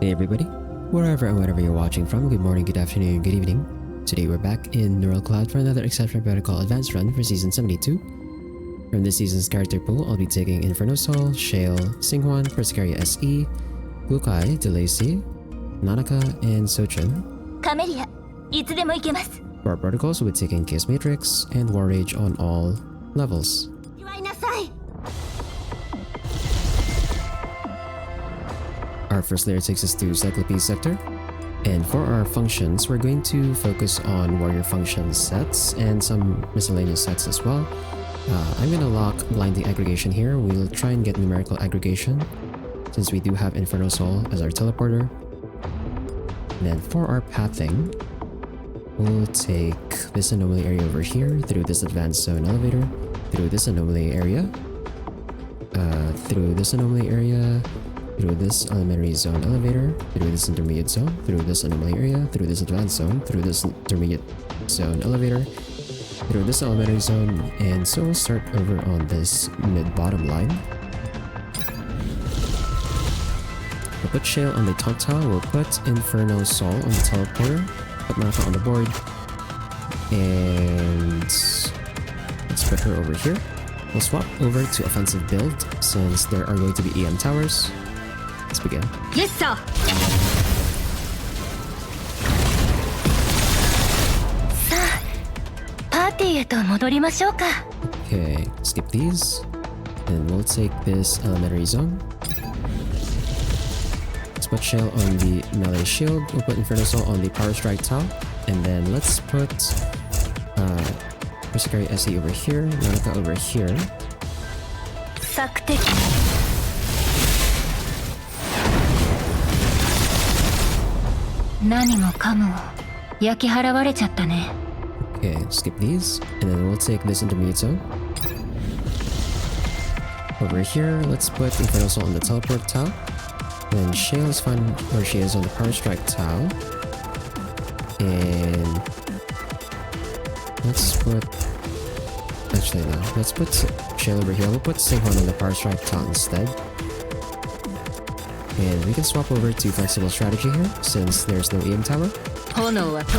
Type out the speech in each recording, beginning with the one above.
Hey everybody, wherever and wherever you're watching from, good morning, good afternoon, good evening. Today we're back in Neural Cloud for another Exceptional Protocol Advanced run for Season 72. From this season's character pool, I'll be taking Inferno Soul, Shale, Singhuan, Persicaria SE, Gukai, Delacy, Nanaka, and Sochin. Camellia, いつでも行けます。 For our protocols, we'll be taking Case Matrix and War Rage on all levels. 祝いなさい。 Our first layer takes us to Cyclope Sector. And for our functions, we're going to focus on warrior function sets and some miscellaneous sets as well. I'm going to lock blinding aggregation here. We'll try and get numerical aggregation since we do have Inferno Soul as our teleporter. And then for our pathing, we'll take this anomaly area over here through this advanced zone elevator, through this anomaly area, through this anomaly area, through this elementary zone elevator, through this intermediate zone, through this anomaly area, through this advanced zone, through this intermediate zone elevator, through this elementary zone, and so we'll start over on this mid-bottom line. We'll put Shale on the top tile, we'll put Inferno Soul on the teleporter, put Nanaka on the board, and let's put her over here. We'll swap over to offensive build since there are going to be EM towers. Let's begin. Yes, sir. さあ、パーティーへと戻りましょうか。 Okay, skip these. And we'll take this elementary zone. Let's put Shale on the melee shield. We'll put Inferno Soul on the power strike tile. And then let's put Persicaria SE over here, Nanaka over here. 索敵。 何もかも焼き払われちゃったね。 Okay, skip these. And then we'll take this intermediate zone. Over here, let's put Inferno Soul on the teleport tile. Then Shale is fine where she is on the power strike tile. And let's put... Actually no, let's put Shale over here. We'll put Singhuan on the power strike tile instead. And we can swap over to flexible strategy here since there's no EM tower. 炎は飛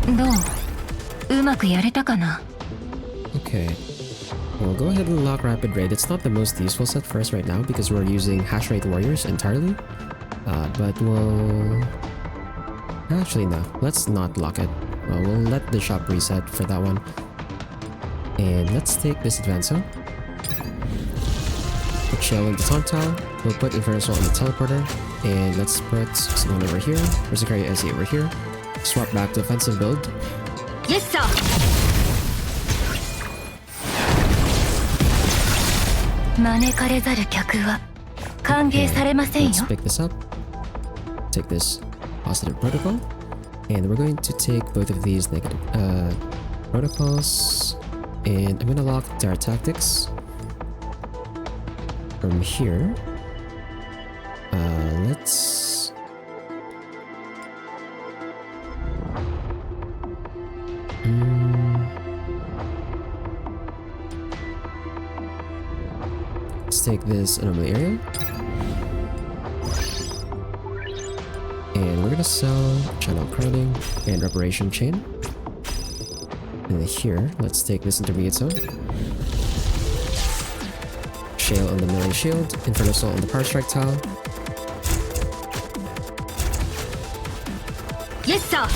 ぶ。どう？うまくやれたかな？ Okay. We'll go ahead and lock Rapid Raid. It's not the most useful set for us right now because we're using hash rate warriors entirely. But we'll... Actually no, let's not lock it. We'll let the shop reset for that one. And let's take this advance zone. Put Shale on the top tile. We'll put Inferno Soul on the teleporter. And let's put someone over here. Persicaria SE over here. Swap back to offensive build. Yes, sir. 招かれざる客は歓迎されませんよ。 Let's pick this up. Take this positive protocol. And we're going to take both of these negative protocols. And I'm gonna lock Terra Tactics. From here, let's... Let's take this anomaly area. And we're gonna sell channel crowding and reparation chain. And then here, let's take this intermediate zone. Shale on the melee shield, Inferno Soul on the power strike tile. Yes, sir.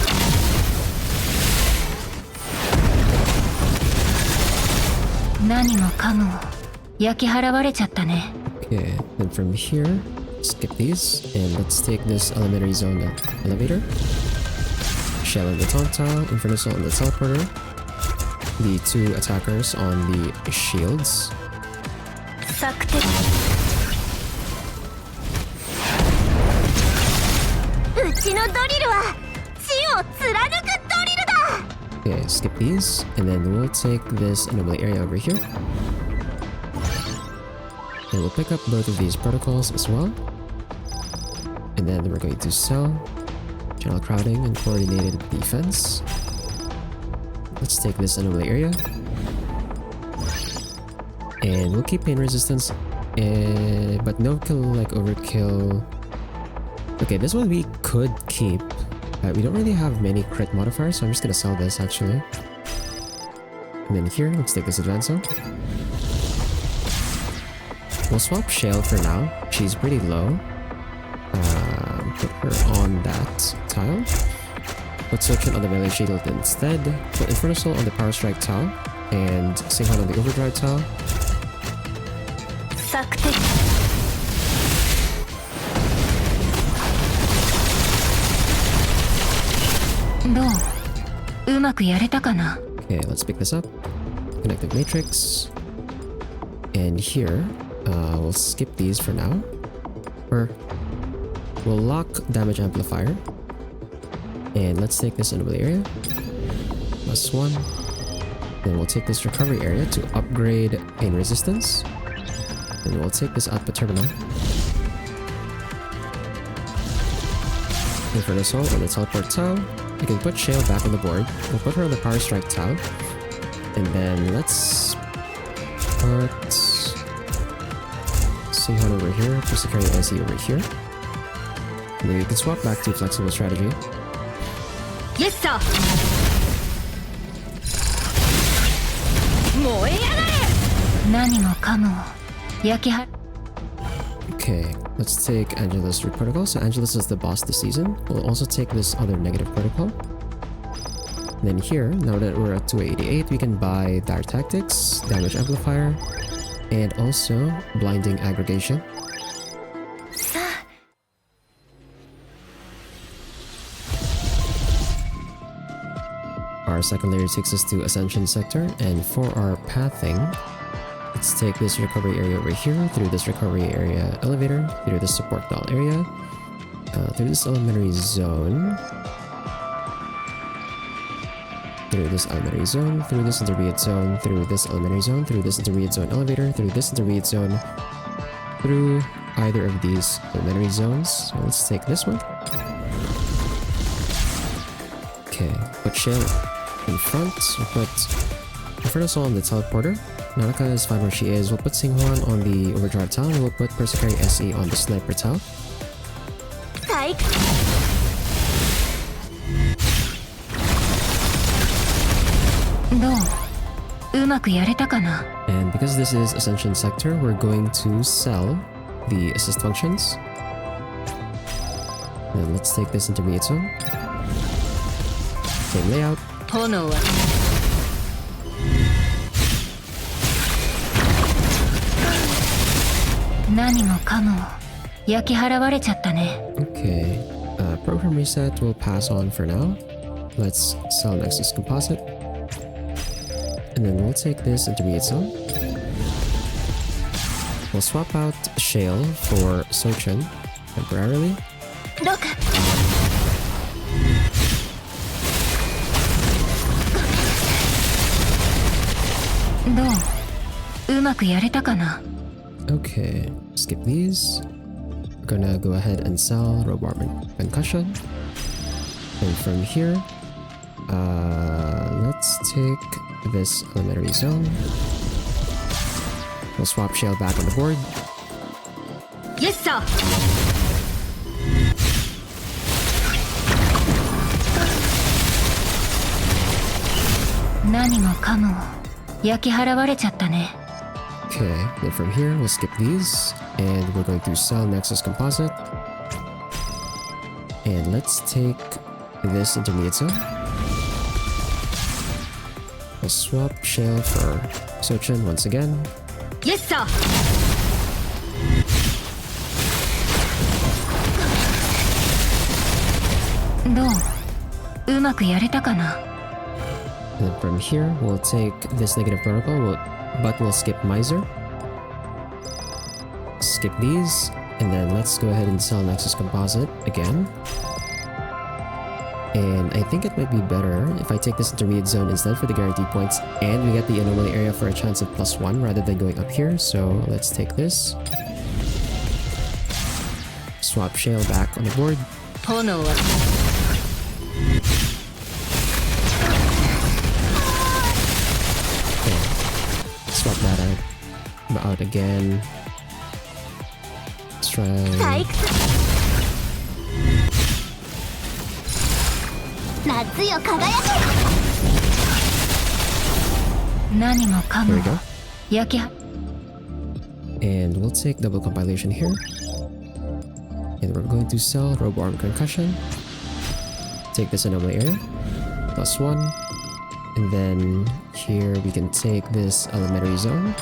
何もかも焼き払われちゃったね。 Okay, then from here, skip these, and let's take this elementary zone elevator. Shale on the top tile, Inferno Soul on the teleporter. The two attackers on the shields. 索敵。うちのドリルは地を貫くドリルだ。 Okay, skip these, and then we'll take this anomaly area over here. And we'll pick up both of these protocols as well. And then we're going to sell channel crowding and coordinated defense. Let's take this anomaly area. And we'll keep pain resistance But no kill like overkill. Okay, this one we could keep. We don't really have many crit modifiers, so I'm just gonna sell this actually. And then here, let's take this advance zone. We'll swap Shale for now. She's pretty low. Put her on that tile. Put Sochen on the melee shield instead. Put Inferno Soul on the Power Strike tile. And Singhon on the Overdrive tile. Okay, let's pick this up. Connective Matrix. And here, we'll skip these for now. Or we'll lock Damage Amplifier. And let's take this enemy area. +1. Then we'll take this recovery area to upgrade Pain Resistance. Then we'll take this output terminal. Inferno Soul on the teleport tile. We can put Shale back on the board. We'll put her on the Power Strike tile. And then let's put Singhon over here, Persecutary SE over here. And then we can swap back to Flexible Strategy. Yes, sir. Okay, let's take Angelus Root Protocol. So Angelus is the boss this season. We'll also take this other negative protocol. And then here, now that we're at 288, we can buy Dire Tactics, Damage Amplifier, and also Blinding Aggregation. Our second layer takes us to Ascension Sector, and for our pathing, let's take this recovery area over here, through this recovery area elevator, through this support doll area, through this elementary zone, through this elementary zone, through this intermediate zone, through this elementary zone, through this intermediate zone elevator, through this intermediate zone, through either of these elementary zones. So let's take this one. Okay, put Shale in front. We'll put Inferno Soul on the teleporter. Nanaka is fine where she is. We'll put Singhon on the Overdrive tile. We'll put Persecutary SE on the Sniper tile. And because this is Ascension Sector, we're going to sell the assist functions. And let's take this intermediate zone. Same layout. Okay, program reset will pass on for now. Let's sell Nexus Composite. And then we'll take this intermediate zone. We'll swap out Shale for Sochen temporarily. Okay, skip these. We're gonna go ahead and sell Robe Armor Concussion. And from here, let's take this elementary zone. We'll swap Shale back on the board. Yes, sir. Okay, then from here, we'll skip these. And we're going to sell Nexus Composite. And let's take this intermediate zone. We'll swap Shale for Sochen once again. Yes, sir. And then from here, we'll take this negative protocol, but we'll skip Miser. Skip these, and then let's go ahead and sell Nexus Composite again. And I think it might be better if I take this intermediate zone instead for the guaranteed points, and we get the anomaly area for a chance of +1 rather than going up here. So let's take this. Swap Shale back on the board. Okay. Swap that out again. try. 退屈夏よ輝けよ何もか There も we go. 焼き And we'll take double compilation here. And we're going to sell robe arm concussion. Take this anomaly area. +1. And then here we can take this elementary zone.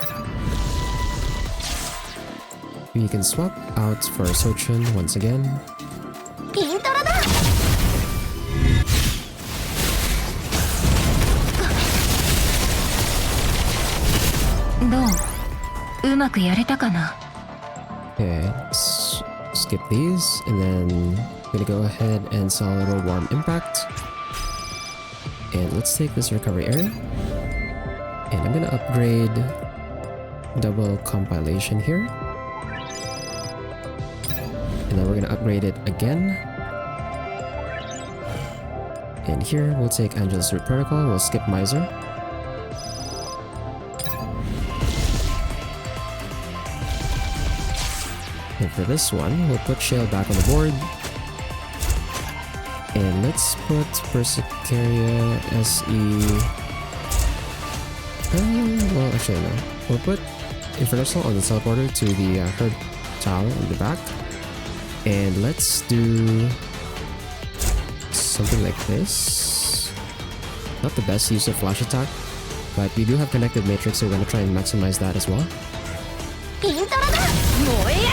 We can swap out for Sochun once again. イントロだどううまくやれたかな Okay, skip these, and then I'm gonna go ahead and sell a little warm impact. And let's take this recovery area. And I'm gonna upgrade double compilation here. And then we're gonna upgrade it again. And here we'll take Angel's Root Protocol, we'll skip Miser. And for this one, we'll put Shale back on the board. And let's put Persicaria SE... well, actually no. We'll put Infernosol on the teleporter to the Herd Tower in the back. And let's do something like this. Not the best use of flash attack, but we do have connected matrix, so we're gonna try and maximize that as well. イントロだ燃え上が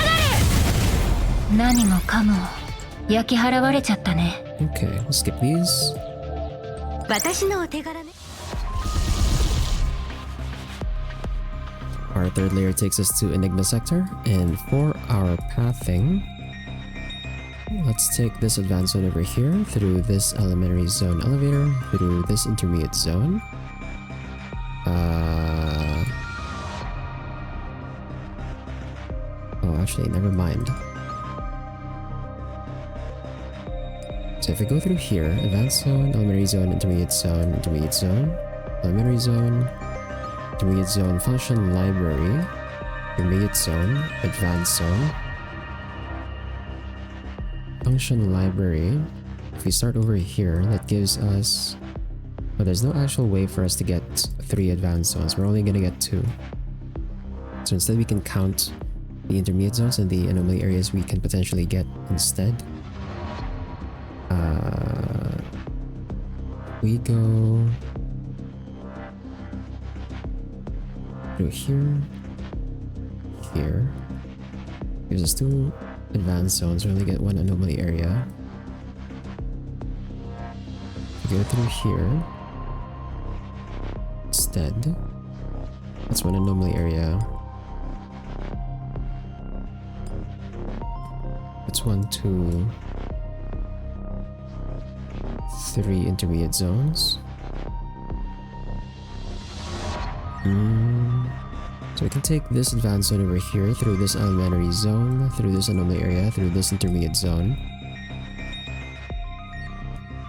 れ何もかも焼き払われちゃったね Okay, we'll skip these. 私のお手柄ね Our third layer takes us to Enigma sector, and for our pathing, let's take this advanced zone over here through this elementary zone elevator, through this intermediate zone. Oh, actually, never mind. So if we go through here, advanced zone, elementary zone, intermediate zone, elementary zone, intermediate zone, function library, intermediate zone, advanced zone, function library. If we start over here, that gives us... Oh, there's no actual way for us to get 3 advanced zones. We're only gonna get 2. So instead we can count the intermediate zones and the anomaly areas we can potentially get instead. We go through here, gives us 2 advanced zones. We only get 1 anomaly area. We go through here instead. That's 1 anomaly area. That's 1, 2, 3 intermediate zones. So we can take this advanced zone over here through this elementary zone, through this anomaly area, through this intermediate zone,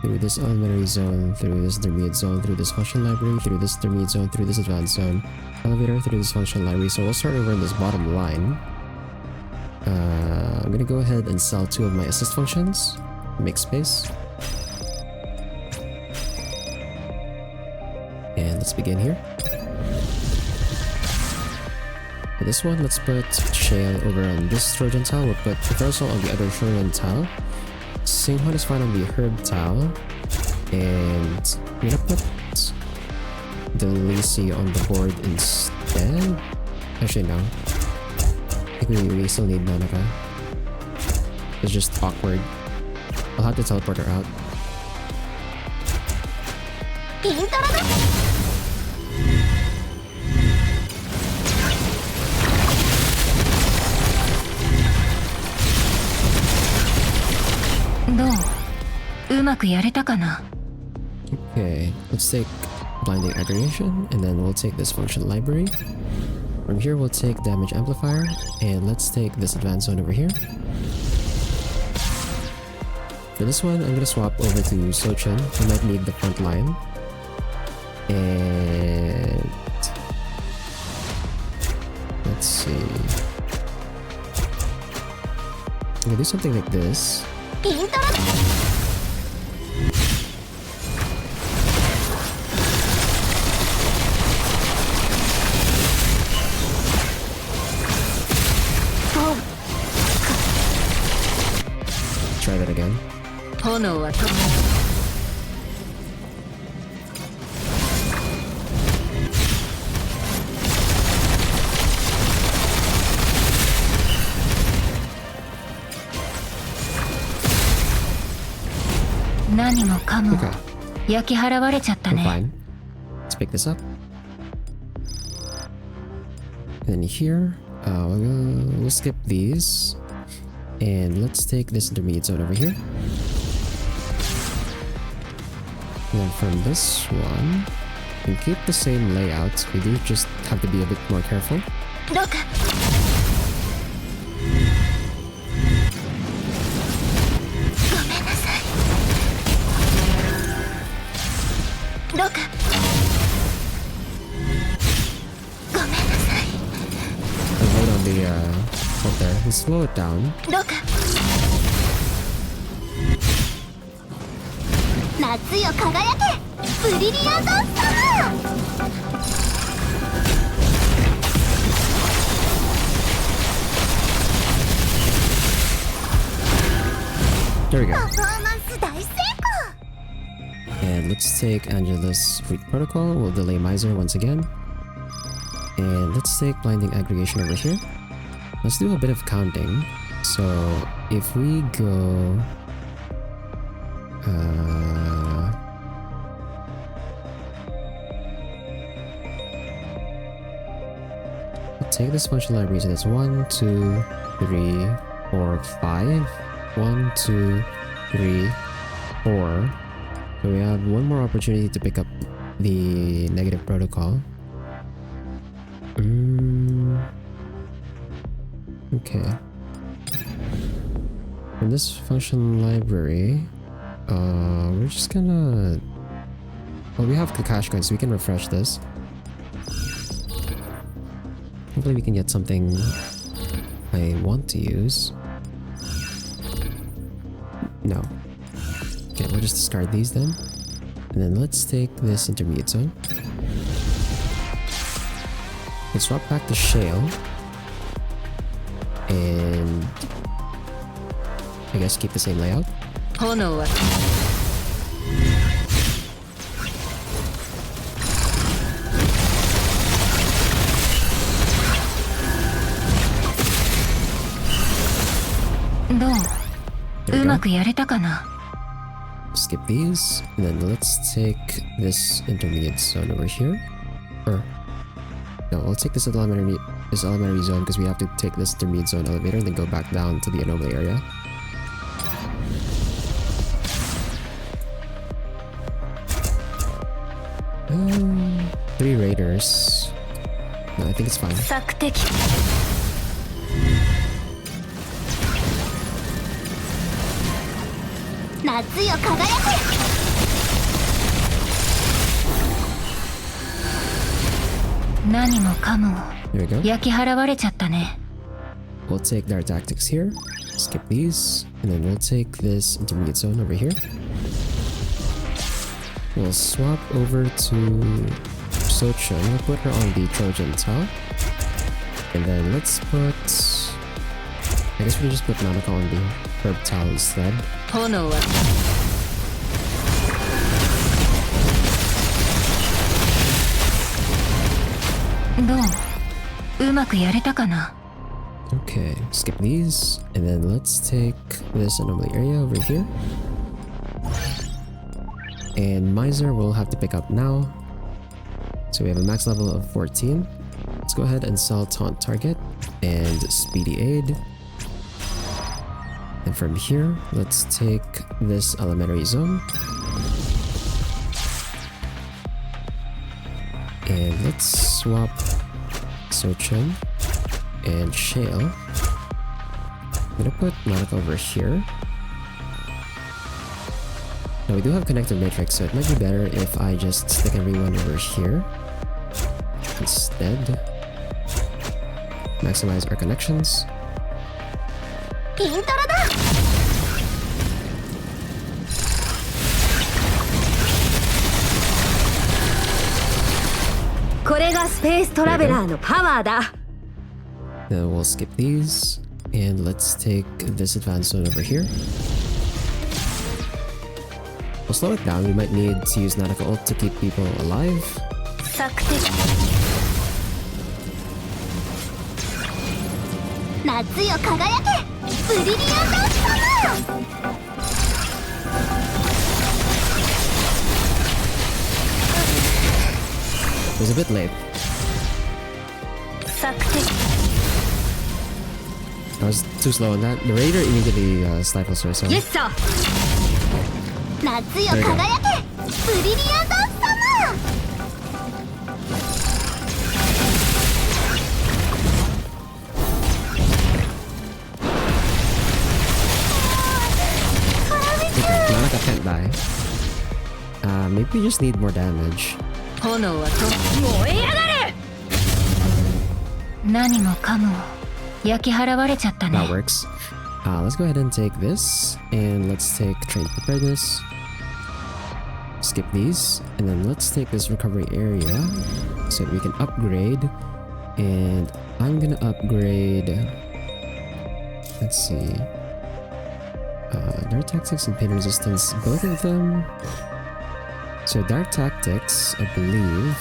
through this elementary zone, through this intermediate zone, through this function library, through this intermediate zone, through this advanced zone, elevator, through this function library. So we'll start over in this bottom line. I'm gonna go ahead and sell 2 of my assist functions, make space. And let's begin here. For this one, let's put Shale over on this Trojan tile. We'll put Reversal on the other Trojan tile. Singhwan is fine on the Herb tile. And we're gonna put the Lacey on the board instead. Actually, no. I think we still need Nanaka. It's just awkward. I'll have to teleport her out. イントロだどううまくやれたかな Okay, let's take Blinding Aggregation, and then we'll take this function library. From here, we'll take Damage Amplifier, and let's take this advanced zone over here. For this one, I'm gonna swap over to Sochun. We might need the front line. And... let's see... gonna do something like this. イントロ Try that again. 炎は飛ぶ 何もかも Okay, 焼き払われちゃった we're ね fine. Let's pick this up. And then here, we'll skip these. And let's take this intermediate zone over here. And then from this one, we keep the same layout. We do just have to be a bit more careful. どうかごめんなさいどうかごめんなさい And hold on the hold there and slow it down. どうか夏よ輝けブリリアントサマー There we go. パフォーマンス大成 And let's take Angela's Fleet Protocol. We'will delay Miser once again. And let's take Blinding Aggregation over here. Let's do a bit of counting. So if we go... I'll take this functional library, so that's 1, 2, 3, 4, 5. 1, 2, 3, 4. So we have one more opportunity to pick up the negative protocol. Okay. From this function library, we're just gonna... Well, we have the cash coins, so we can refresh this. Hopefully we can get something I want to use. No. Okay, we'll just discard these then. And then let's take this intermediate zone. Let's swap back to Shale. And... I guess keep the same layout. 炎は どう There we うま go. くやれたかな Skip these. And then let's take this intermediate zone over here. Or... No, we'll take this elementary zone because we have to take this intermediate zone elevator and then go back down to the anomaly area. Three raiders. No, I think it's fine. 索敵夏よ輝け何もかも There we go. 焼き払われちゃったね We'll take their tactics here. Skip these. And then we'll take this intermediate zone over here. We'll swap over to Sochun. We'll put her on the Trojan tile. And then let's put... I guess we can just put Nanaka on the Herb tile instead. 炎は どううまくやれたかな Okay, skip these. And then let's take this anomaly area over here. And Miser will have to pick up now. So we have a max level of 14. Let's go ahead and sell Taunt Target and Speedy Aid. And from here, let's take this elementary zone. And let's swap Sochun and Shale. I'm gonna put Monica over here. Now we do have connected matrix, so it might be better if I just stick everyone over here instead. Maximize our connections. イントロだ。これがスペーストラベラーのパワーだ。 Then we'll skip these and let's take this advanced one over here. We'll slow it down. We might need to use Nanaka ult to keep people alive. 索敵。夏よ輝け、ブリリアントサマー。 It was a bit late. 索敵。 I was too slow on that. The raider immediately stifles her, so イエスサー。夏よ輝け、ブリリアントサマー。 Nanaka can't die. Maybe we just need more damage. 炎はと燃え上がれ。何もかも焼き払われちゃったね。 That works. Let's go ahead and take this, and let's take trained preparedness. Skip these, and then let's take this recovery area so that we can upgrade. And I'm gonna upgrade. Let's see. Dark Tactics and Pain Resistance, both of them. So Dark Tactics, I believe.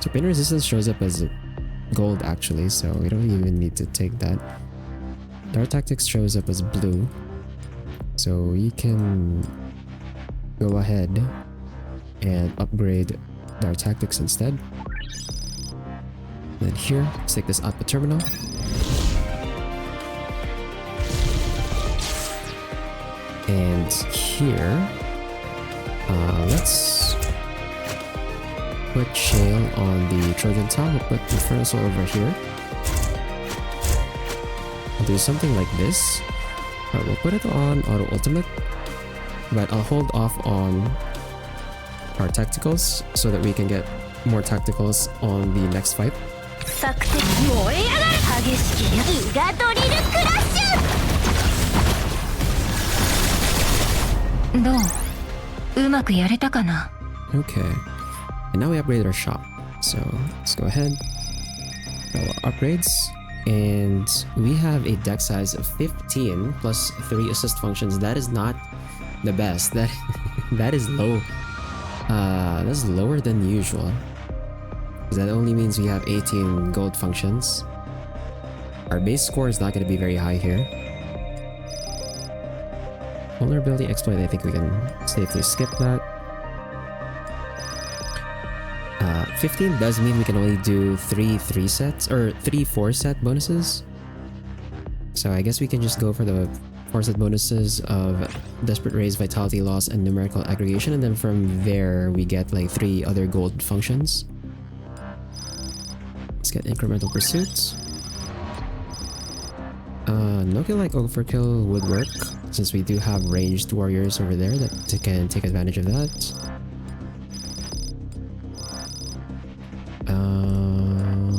So Pain Resistance shows up as gold actually, so we don't even need to take that. Dark Tactics shows up as blue, so we can go ahead and upgrade Dark Tactics instead. Then here, let's take this output terminal. And here, let's put Shale on the Trojan Tower. We'll put Inferno Soul over here. I'll do something like this. Alright, we'll put it on Auto Ultimate, but I'll hold off on our tacticals so that we can get more tacticals on the next fight. 索敵燃え上がる。激しきイガドリルクラッシュ。どう？うまくやれたかな？ Okay, and now we upgraded our shop. So let's go ahead. Our upgrades, and we have a deck size of 15 plus 3 assist functions. That is not the best. That is low. That's lower than usual. That only means we have 18 gold functions. Our base score is not going to be very high here. Vulnerability exploit, I think we can safely skip that. 15 does mean we can only do 3 sets or 3 4-set bonuses. So I guess we can just go for the 4-set bonuses of Desperate Raise, Vitality Loss, and Numerical Aggregation, and then from there we get like 3 other gold functions. Let's get Incremental Pursuit. No kill like Overkill would work, since we do have ranged warriors over there that can take advantage of that.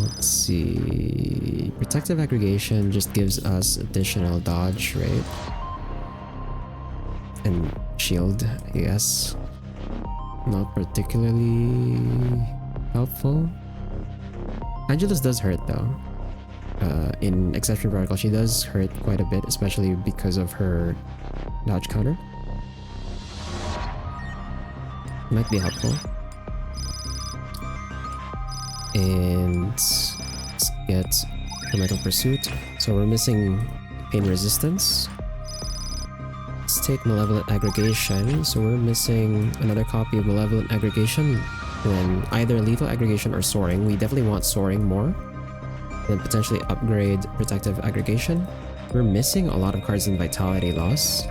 Let's see. Protective Aggregation just gives us additional dodge, right? And shield, I guess. Not particularly helpful. Angelus does hurt though. In Exception Protocol, she does hurt quite a bit, especially because of her dodge counter. Might be helpful. And let's get Incremental Pursuit. So we're missing Pain Resistance. Let's take Malevolent Aggregation. So we're missing another copy of Malevolent Aggregation. Then either Lethal Aggregation or Soaring. We definitely want Soaring more. Then potentially upgrade Protective Aggregation. We're missing a lot of cards in Vitality Loss.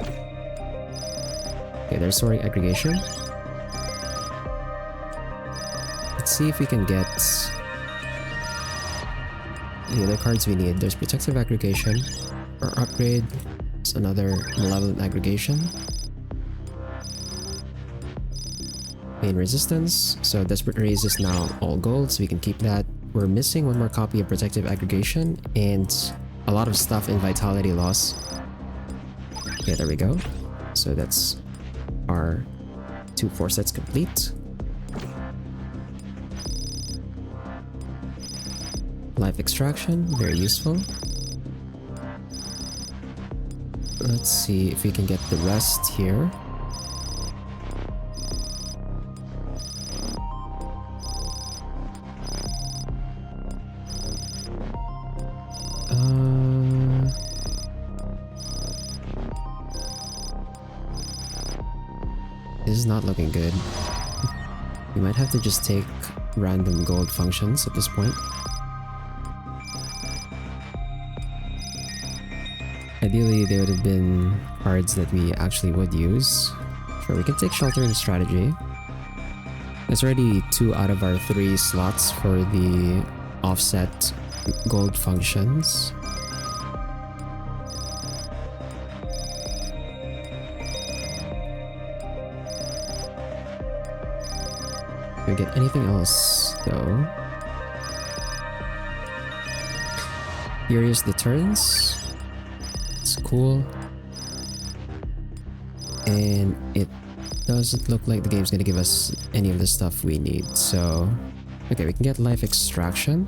Okay, there's Soaring Aggregation. Let's see if we can get the other cards we need. There's Protective Aggregation. Or upgrade. It's another Malevolent Aggregation. Main Resistance. So Desperate Raise is now all gold, so we can keep that. We're missing one more copy of Protective Aggregation, and a lot of stuff in vitality loss. Yeah, there we go. So that's our 2 4 sets complete. Life extraction, very useful. Let's see if we can get the rest here. This is not looking good. We might have to just take random gold functions at this point. Ideally, they would have been cards that we actually would use. Sure, we can take Shelter and Strategy. There's already 2 out of our 3 slots for the offset gold functions. Can we get anything else, though? Furious Deterrence. It's cool. And it doesn't look like the game's gonna give us any of the stuff we need, so... Okay, we can get Life Extraction.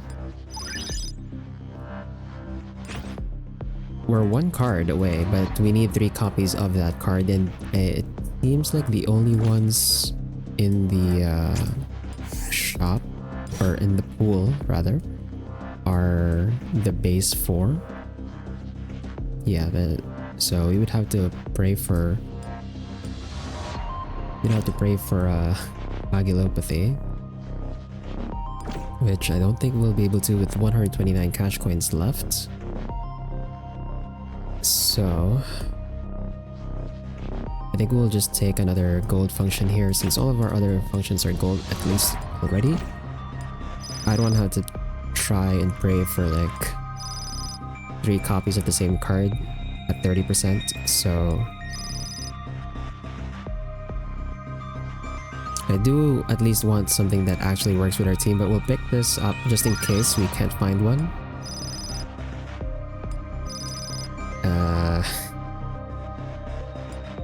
We're 1 card away, but we need 3 copies of that card, and it seems like the only ones in the shop, or in the pool rather, are the base 4. Yeah, so we would have to pray for... We'd have to pray for Agilopathy, which I don't think we'll be able to with 129 cash coins left. So I think we'll just take another gold function here, since all of our other functions are gold at least already. I don't have to try and pray for like 3 copies of the same card at 30%, so I do at least want something that actually works with our team, but we'll pick this up just in case we can't find one.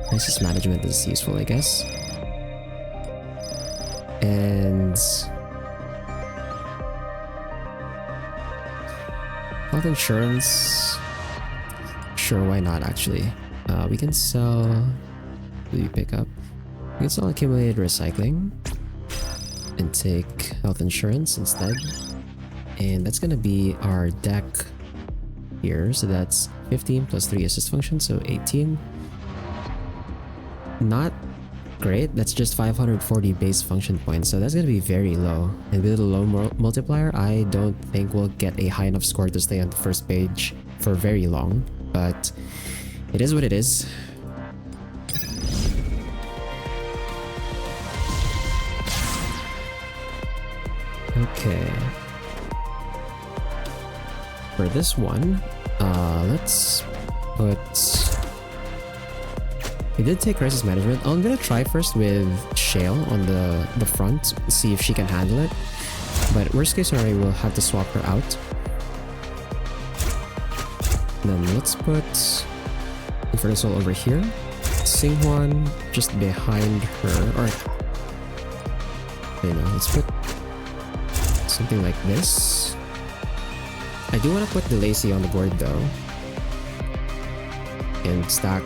Crisis management is useful, I guess. And health insurance, sure, why not actually. We can sell... What do you pick up? We can sell accumulated recycling and take health insurance instead. And that's gonna be our deck here, so that's 15 plus 3 assist functions, so 18. Not great, that's just 540 base function points, so that's gonna be very low. And with a low multiplier, I don't think we'll get a high enough score to stay on the first page for very long, but it is what it is. Okay. For this one, let's put... We did take crisis management. I'm gonna try first with Shale on the front, see if she can handle it. But worst case scenario, we'll have to swap her out. Then let's put Inferno Soul over here. Xinghuan just behind her, or... let's put something like this. I do want to put the Lacey on the board though, and stack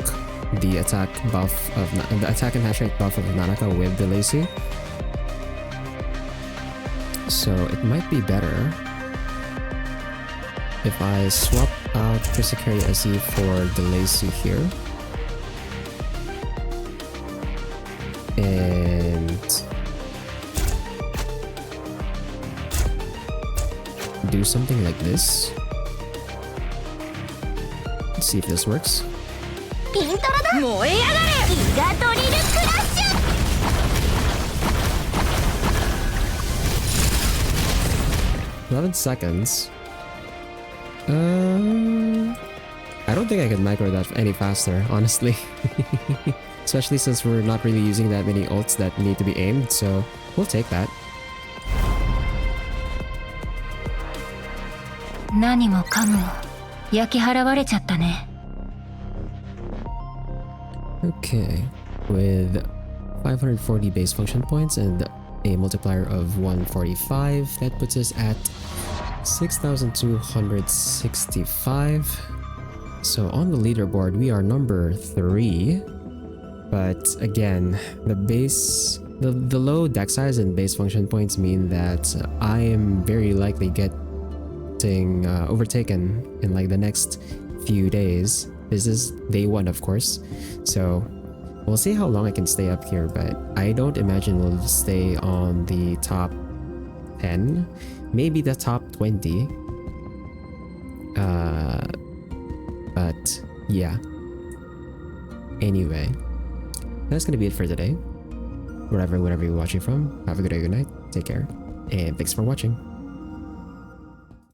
the attack buff of the attack and hash rate buff of Nanaka with the Lacey. So it might be better if I swap out Chrisikari SE for the Lacey here, and do something like this. Let's see if this works. 11 seconds. I don't think I can micro that any faster, honestly. Especially since we're not really using that many ults that need to be aimed, so we'll take that. 何もかも焼き払われちゃったね。 Okay, with 540 base function points and a multiplier of 145, that puts us at 6,265. So on the leaderboard, we are number 3. But again, the low deck size and base function points mean that I am very likely getting overtaken in like the next few days. This is day 1, of course, so we'll see how long I can stay up here, but I don't imagine we'll stay on the top 10, maybe the top 20. But yeah. Anyway, that's gonna be it for today. Wherever you're watching from, have a good day, good night, take care, and thanks for watching.